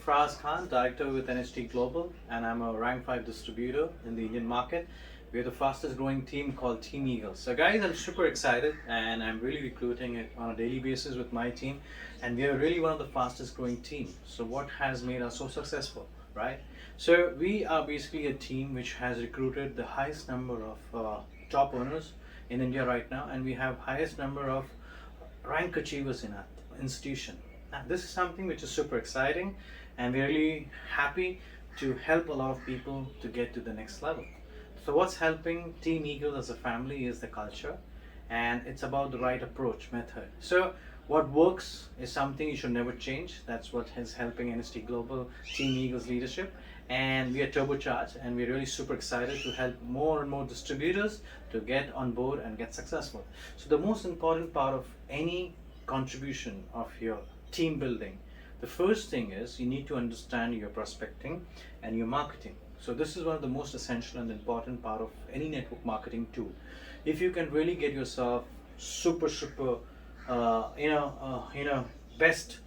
Fraz Khan, Director with NHT Global, and I'm a rank 5 distributor in the Indian market. We're the fastest growing team called Team Eagles. So guys, I'm super excited and I'm really recruiting it on a daily basis with my team, and we are really one of the fastest growing teams. So what has made us so successful, right? So we are basically a team which has recruited the highest number of top earners in India right now, and we have highest number of rank achievers in our institution. Now, this is something which is super exciting, and we're really happy to help a lot of people to get to the next level. So what's helping Team Eagle as a family is the culture, and it's about the right approach method. So what works is something you should never change. That's what is helping NST Global Team Eagles leadership, and we are turbocharged, and we're really super excited to help more and more distributors to get on board and get successful. So the most important part of any contribution of your team building, the first thing is you need to understand your prospecting and your marketing. So this is one of the most essential and important part of any network marketing tool. If you can really get yourself super best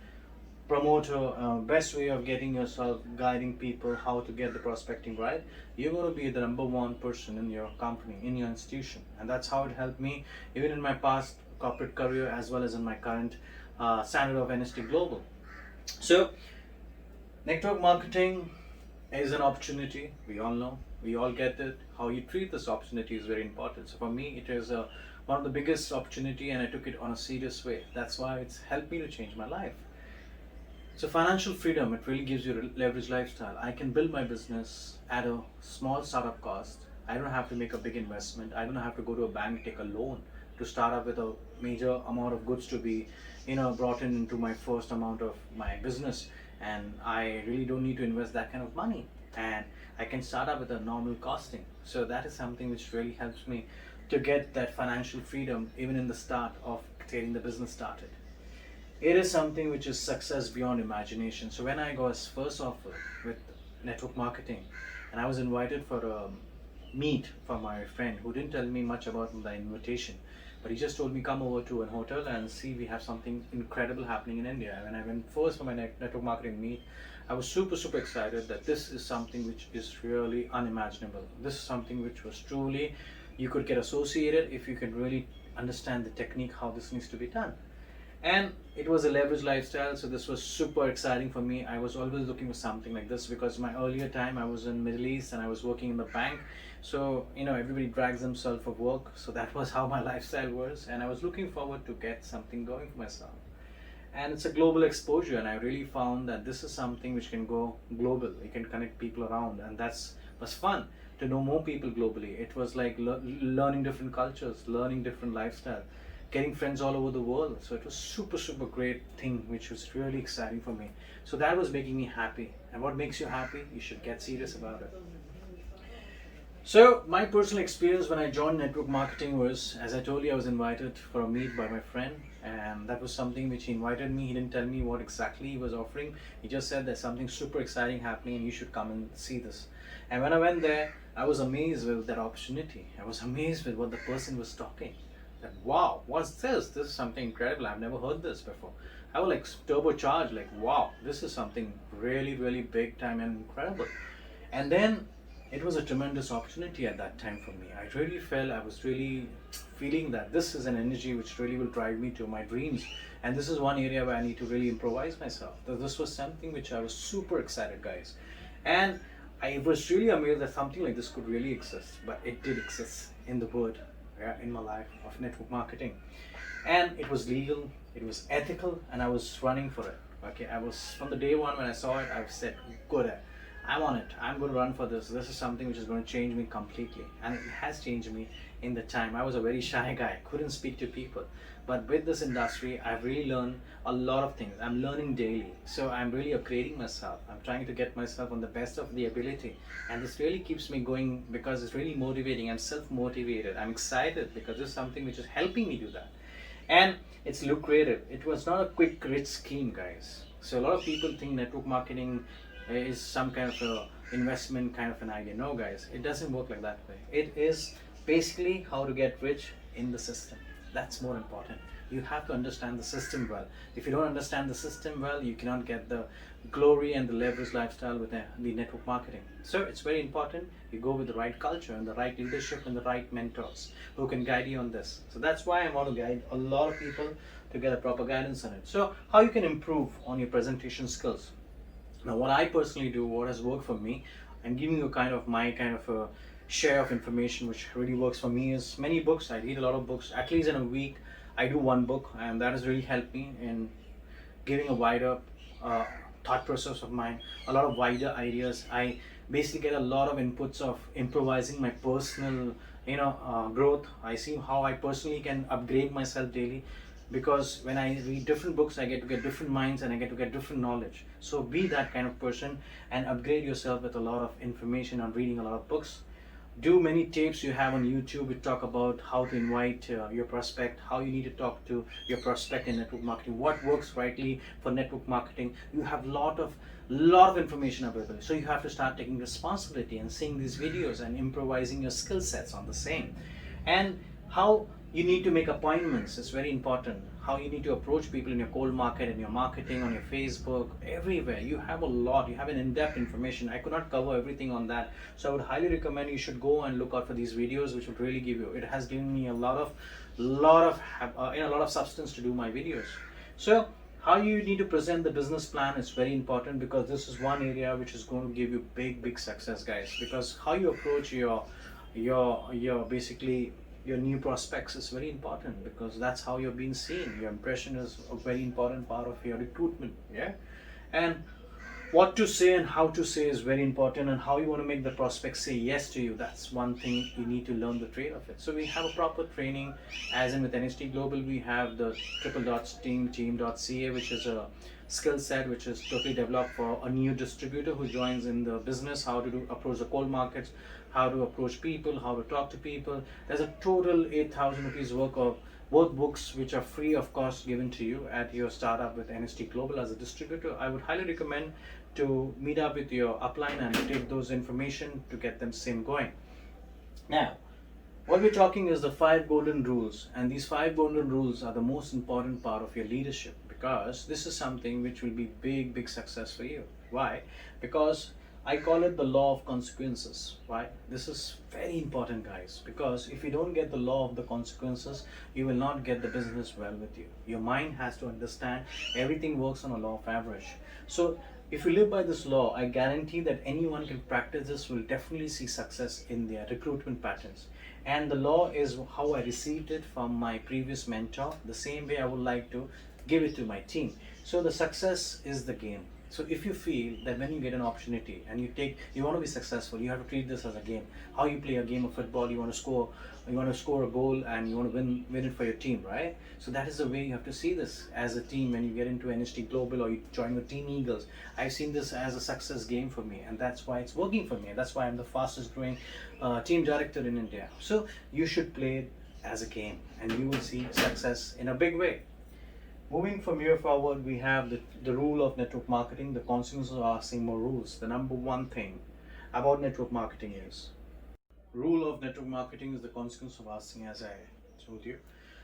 promoter, best way of getting yourself guiding people how to get the prospecting right, you're going to be the number one person in your company, in your institution. And that's how it helped me even in my past corporate career as well as in my current standard of NST Global. So network marketing is an opportunity. We all know, we all get it. How you treat this opportunity is very important. So for me, it is one of the biggest opportunity, and I took it on a serious way. That's why it's helped me to change my life. So financial freedom, it really gives you a leverage lifestyle. I can build my business at a small startup cost. I don't have to make a big investment. I don't have to go to a bank, take a loan to start up with a major amount of goods to be brought in into my first amount of my business. And I really don't need to invest that kind of money, and I can start up with a normal costing. So that is something which really helps me to get that financial freedom even in the start of getting the business started. It is something which is success beyond imagination. So when I got first offer with network marketing, and I was invited for a meet from my friend who didn't tell me much about the invitation, but he just told me come over to an hotel and see, we have something incredible happening in India. When I went first for my network marketing meet, I was super excited that this is something which is really unimaginable. This is something which was truly, you could get associated if you can really understand the technique how this needs to be done. And it was a leverage lifestyle, so this was super exciting for me. I was always looking for something like this because my earlier time I was in Middle East and I was working in the bank. So everybody drags themselves for work, so that was how my lifestyle was, and I was looking forward to get something going for myself. And it's a global exposure, and I really found that this is something which can go global. You can connect people around, and that's was fun to know more people globally. It was like learning different cultures, learning different lifestyle, getting friends all over the world. So it was super great thing, which was really exciting for me. So that was making me happy. And what makes you happy, you should get serious about it. So my personal experience when I joined network marketing was, as I told you, I was invited for a meet by my friend, and that was something which he invited me. He didn't tell me what exactly he was offering. He just said there's something super exciting happening and you should come and see this. And when I went there, I was amazed with that opportunity. I was amazed with what the person was talking. That, wow, what's this? This is something incredible. I've never heard this before. I was like turbocharged, like, wow, this is something really big time and incredible. And then it was a tremendous opportunity at that time for me. I really felt, I was really feeling that this is an energy which really will drive me to my dreams. And this is one area where I need to really improvise myself. This was something which I was super excited, guys. And I was really amazed that something like this could really exist, but it did exist in the world, in my life of network marketing. And it was legal, it was ethical, and I was running for it. Okay, I was, from the day one when I saw it, I've said, good, I'm on it. I'm going to run for this. This is something which is going to change me completely. And it has changed me in the time. I was a very shy guy, couldn't speak to people. But with this industry, I've really learned a lot of things. I'm learning daily. So I'm really upgrading myself. I'm trying to get myself on the best of the ability. And this really keeps me going because it's really motivating. I'm self-motivated. I'm excited because it's something which is helping me do that. And it's lucrative. It was not a quick, rich scheme, guys. So a lot of people think network marketing is some kind of a investment kind of an idea. No, guys, it doesn't work like that way. It is basically how to get rich in the system. That's more important. You have to understand the system well. If you don't understand the system well, you cannot get the glory and the leverage lifestyle with the network marketing. So it's very important you go with the right culture and the right leadership and the right mentors who can guide you on this. So that's why I want to guide a lot of people to get a proper guidance on it. So how you can improve on your presentation skills. Now, what I personally do, what has worked for me, I'm giving you my kind of a share of information which really works for me is many books. I read a lot of books. At least in a week, I do one book, and that has really helped me in giving a wider uh, thought process of mine, a lot of wider ideas. I basically get a lot of inputs of improvising my personal, growth. I see how I personally can upgrade myself daily, because when I read different books, I get to get different minds and I get to get different knowledge. So be that kind of person and upgrade yourself with a lot of information on reading a lot of books. Do many tapes you have on YouTube which talk about how to invite your prospect, how you need to talk to your prospect in network marketing, what works rightly for network marketing. You have lot of information available. So you have to start taking responsibility and seeing these videos and improvising your skill sets on the same. And how you need to make appointments is very important. How you need to approach people in your cold market, in your marketing, on your Facebook, everywhere. You have you have an in-depth information. I could not cover everything on that. So I would highly recommend you should go and look out for these videos, which would really give you, it has given me a lot of substance to do my videos. So how you need to present the business plan is very important, because this is one area which is going to give you big success, guys. Because how you approach your basically your new prospects is very important, because that's how you're being seen. Your impression is a very important part of your recruitment. Yeah. And what to say and how to say is very important, and how you want to make the prospect say yes to you, that's one thing you need to learn the trade of it. So we have a proper training, as in with NHT Global we have the triple dots team.ca, which is a skill set which is totally developed for a new distributor who joins in the business, how to approach the cold markets, how to approach people, how to talk to people. There's a total 8,000 rupees worth of workbooks which are free of cost given to you at your startup with NST Global as a distributor. I would highly recommend to meet up with your upline and take those information to get them same going. Now, what we're talking is the 5 golden rules, and these 5 golden rules are the most important part of your leadership, because this is something which will be big success for you. Why? Because I call it the law of consequences. Why? This is very important, guys, because if you don't get the law of the consequences, you will not get the business well with you. Your mind has to understand everything works on a law of average. So if you live by this law, I guarantee that anyone can practice this will definitely see success in their recruitment patterns. And the law is how I received it from my previous mentor. The same way I would like to give it to my team. So the success is the game. So if you feel that when you get an opportunity and you want to be successful, you have to treat this as a game. How you play a game of football, you want to score a goal and you want to win it for your team, right? So that is the way you have to see this as a team. When you get into NHT Global or you join the Team Eagles, I've seen this as a success game for me, and that's why it's working for me. That's why I'm the fastest growing team director in India. So you should play it as a game, and you will see success in a big way. Moving from here forward, we have the rule of network marketing, the consequences of asking more rules. The number one thing about network marketing is, rule of network marketing is the consequence of asking, as I told you.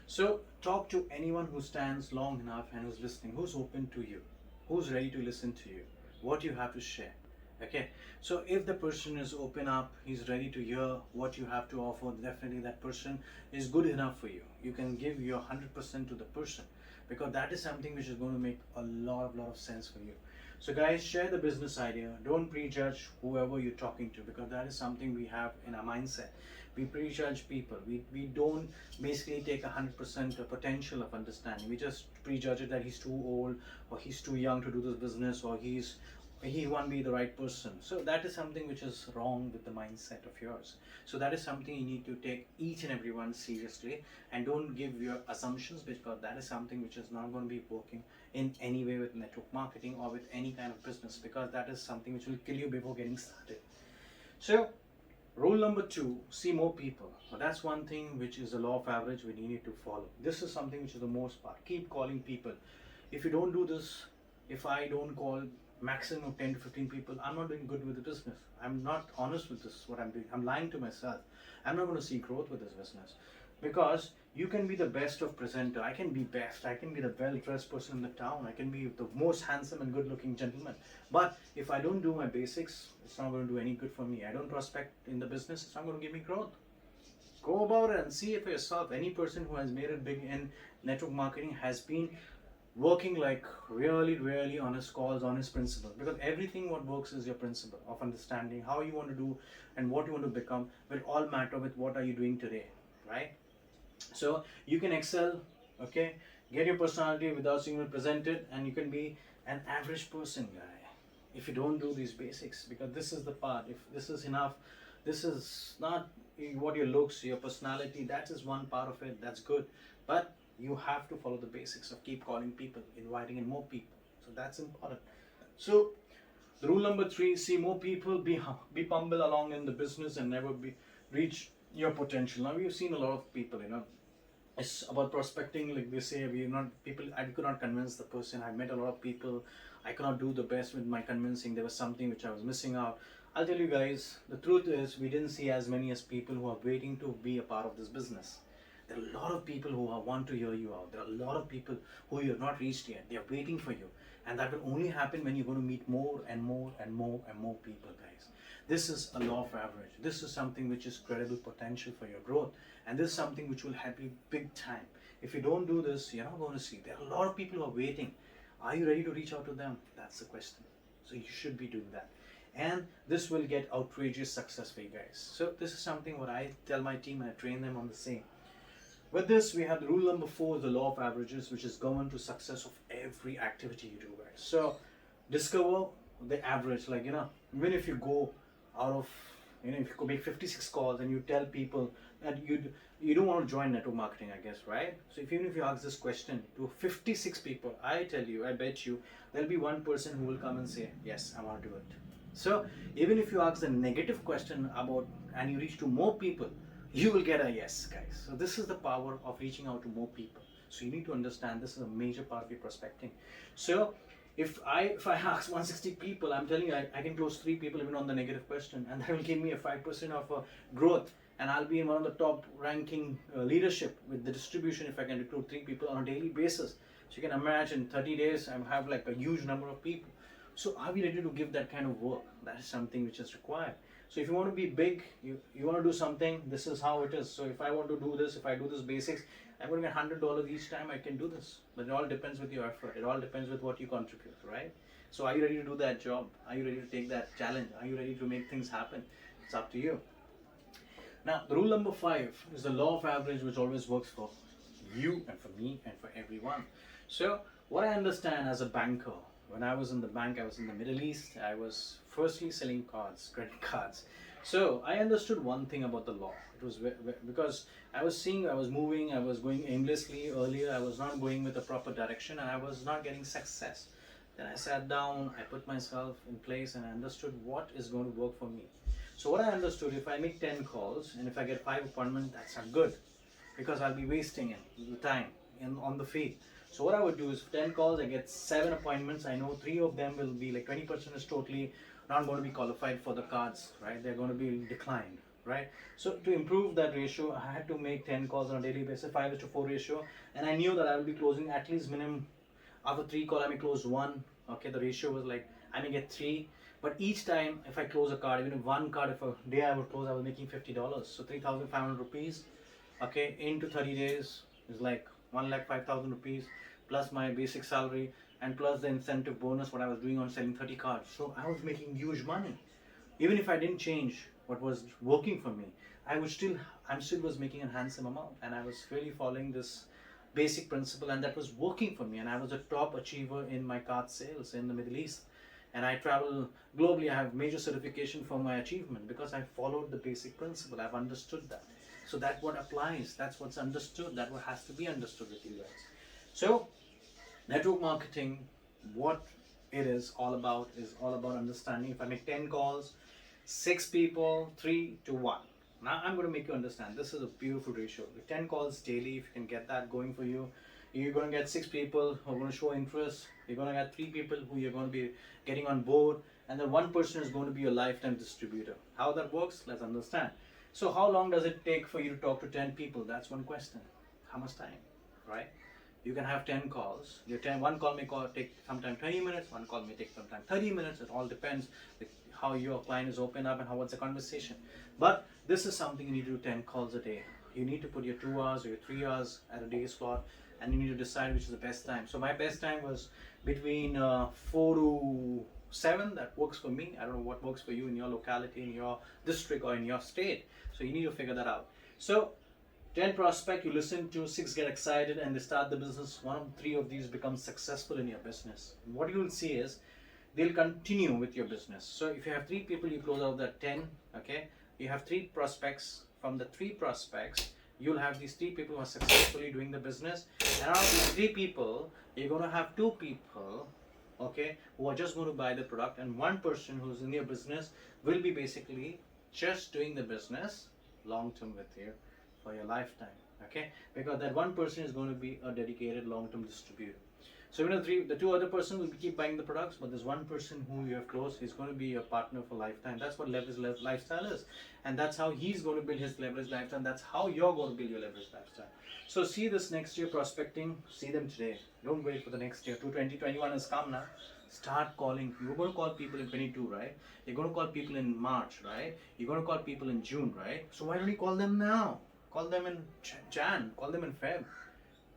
So talk to anyone who stands long enough and who's listening, who's open to you, who's ready to listen to you, what you have to share. Okay, so if the person is open up, he's ready to hear what you have to offer, definitely that person is good enough for you. You can give your 100% to the person, because that is something which is going to make a lot of sense for you. So guys, share the business idea. Don't prejudge whoever you're talking to, because that is something we have in our mindset. We prejudge people. We don't basically take 100% of potential of understanding. We just prejudge it that he's too old, or he's too young to do this business, or he won't be the right person. So that is something which is wrong with the mindset of yours. So that is something you need to take each and everyone seriously, and don't give your assumptions, because that is something which is not going to be working in any way with network marketing or with any kind of business, because that is something which will kill you before getting started. So rule number 2, see more people. Now that's one thing which is the law of average we need to follow. This is something which is the most part. Keep calling people. If you don't do this, if I don't call maximum of 10 to 15 people, I'm not doing good with the business. I'm not honest with this, what I'm doing. I'm lying to myself. I'm not going to see growth with this business. because you can be the best of presenter. I can be best. I can be the well-dressed person in the town. I can be the most handsome and good-looking gentleman. But if I don't do my basics, it's not going to do any good for me. I don't prospect in the business, it's not going to give me growth. Go about it and see it for yourself. Any person who has made it big in network marketing has been working like really on his calls, on his principle, because everything what works is your principle of understanding how you want to do and what you want to become will all matter with what are you doing today, right? So you can excel, okay, get your personality without seeing it presented, and you can be an average person, guy, if you don't do these basics. Because this is the part, if this is enough, this is not what your looks, your personality, that is one part of it, that's good, but you have to follow the basics of keep calling people, inviting in more people. So that's important. So the rule number 3, see more people, be humble along in the business, and never be reach your potential. Now we've seen a lot of people, it's about prospecting. Like they say, we not people. I could not convince the person. I met a lot of people. I could not do the best with my convincing. There was something which I was missing out. I'll tell you guys, the truth is we didn't see as many as people who are waiting to be a part of this business. There are a lot of people who want to hear you out. There are a lot of people who you have not reached yet. They are waiting for you. And that will only happen when you're going to meet more and more and more and more people, guys. This is a law of average. This is something which is credible potential for your growth. And this is something which will help you big time. If you don't do this, you're not going to see. There are a lot of people who are waiting. Are you ready to reach out to them? That's the question. So you should be doing that. And this will get outrageous success for you guys. So this is something what I tell my team, and I train them on the same. With this, we have the rule number 4, the law of averages, which is governed to success of every activity you do, guys. So discover the average. Like, even if you go out of, if you go make 56 calls and you tell people that you don't want to join network marketing, I guess, right? So even if you ask this question to 56 people, I tell you, I bet you, there'll be one person who will come and say, yes, I want to do it. So even if you ask the negative question about, and you reach to more people, you will get a yes, guys. So this is the power of reaching out to more people. So you need to understand this is a major part of your prospecting. So if I ask 160 people, I'm telling you, I can close 3 people even on the negative question, and that will give me a 5% of growth, and I'll be in one of the top ranking leadership with the distribution if I can recruit 3 people on a daily basis. So you can imagine 30 days I have like a huge number of people. So are we ready to give that kind of work? That is something which is required. So if you want to be big, you want to do something, this is how it is. So if I want to do this, if I do this basics, I'm going to get $100 each time I can do this. But it all depends with your effort. It all depends with what you contribute, right? So are you ready to do that job? Are you ready to take that challenge? Are you ready to make things happen? It's up to you. Now, the rule number 5 is the law of average, which always works for you and for me and for everyone. So what I understand as a banker, when I was in the bank, I was in the Middle East. I was firstly selling cards, credit cards. So I understood one thing about the law. It was because I was seeing, I was moving, I was going aimlessly earlier. I was not going with a proper direction, and I was not getting success. Then I sat down, I put myself in place, and I understood what is going to work for me. So what I understood, if I make 10 calls and if I get 5 appointments, that's not good, because I'll be wasting the time on the field. So what I would do is 10 calls, I get 7 appointments. I know 3 of them will be like 20% is totally not going to be qualified for the cards, right? They're going to be declined, right? So to improve that ratio, I had to make 10 calls on a daily basis, 5:4 ratio. And I knew that I will be closing at least minimum, after 3 calls, I may close 1. Okay, the ratio was like, I may get 3. But each time, if I close a card, even if one card, if a day I would close, I was making $50. So 3,500 rupees, okay, into 30 days is like 1,05,000 rupees, plus my basic salary, and plus the incentive bonus what I was doing on selling 30 cards. So I was making huge money. Even if I didn't change what was working for me, I'm still was making a handsome amount, and I was really following this basic principle, and that was working for me. And I was a top achiever in my card sales in the Middle East. And I travel globally. I have major certification for my achievement because I followed the basic principle. I've understood that. So that what applies, that's what's understood, that what has to be understood with you guys. So network marketing, what it is all about understanding. If I make 10 calls, 6 people, 3 to 1. Now I'm going to make you understand this is a beautiful ratio. 10 calls daily, if you can get that going for you, you're going to get 6 people who are going to show interest. You're going to get 3 people who you're going to be getting on board, and then 1 person is going to be your lifetime distributor. How that works, let's understand. So how long does it take for you to talk to 10 people? That's one question. How much time, right? You can have 10 calls. One call may take sometime 20 minutes, one call may take sometime 30 minutes. It all depends with how your client is open up and how what's the conversation. But this is something you need to do 10 calls a day. You need to put your 2 hours or your 3 hours at a day slot, and you need to decide which is the best time. So my best time was between 4 to 7. That works for me. I don't know what works for you in your locality, in your district, or in your state. So you need to figure that out. So 10 prospect you listen to, 6 get excited and they start the business. 1 of 3 of these become successful in your business. What you will see is they'll continue with your business. So if you have 3 people, you close out that 10. Okay, you have 3 prospects. From the 3 prospects, you'll have these 3 people who are successfully doing the business, and out of these 3 people, you're going to have 2 people, okay, who are just going to buy the product, and 1 person who's in your business will be basically just doing the business long term with you for your lifetime. Okay, because that 1 person is going to be a dedicated long term distributor. So the 2 other persons will keep buying the products, but there's 1 person who you have close is going to be your partner for lifetime. That's what leverage lifestyle is, and that's how he's going to build his leverage lifestyle. That's how you're going to build your leverage lifestyle. So see this next year prospecting. See them today. Don't wait for the next year. 2021 has come now. Start calling. You're going to call people in 22, right? You're going to call people in March, right? You're going to call people in June, right? So why don't you call them now? Call them in Jan. Call them in Feb.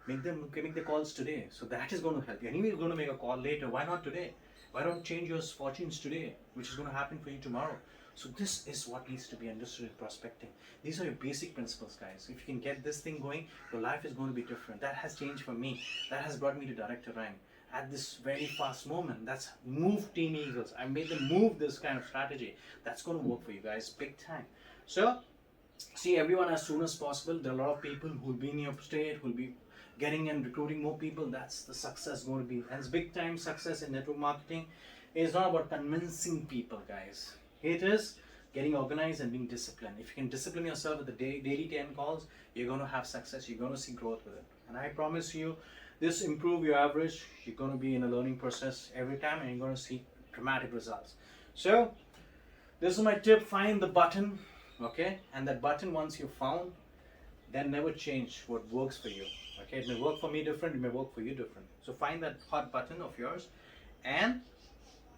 Make the calls today. So that is going to help you. Anyway, you're going to make a call later. Why not today? Why don't change your fortunes today, which is going to happen for you tomorrow? So this is what needs to be understood in prospecting. These are your basic principles, guys. If you can get this thing going, your life is going to be different. That has changed for me. That has brought me to director rank at this very fast moment. That's move Team Eagles. I made them move this kind of strategy. That's going to work for you guys big time. So see everyone as soon as possible. There are a lot of people who will be in your state, who will be getting and recruiting more people. That's the success going to be. And it's big time success in network marketing. It's not about convincing people, guys. It is getting organized and being disciplined. If you can discipline yourself with the daily 10 calls, you're going to have success. You're going to see growth with it. And I promise you, this improve your average. You're going to be in a learning process every time, and you're going to see dramatic results. So this is my tip. Find the button, okay? And that button, once you found, then never change what works for you. Okay, it may work for me different, it may work for you different. So find that hot button of yours and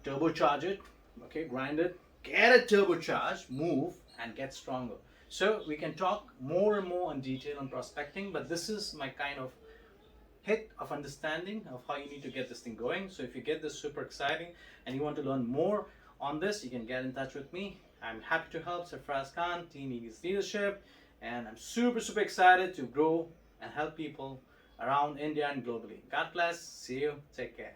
turbocharge it. Okay, grind it, get it turbocharged, move, and get stronger. So we can talk more and more in detail on prospecting, but this is my kind of hit of understanding of how you need to get this thing going. So if you get this super exciting and you want to learn more on this, you can get in touch with me. I'm happy to help. Sarfraz Khan, Team Eagles Leadership, and I'm super excited to grow and help people around India and globally. God bless. See you. Take care.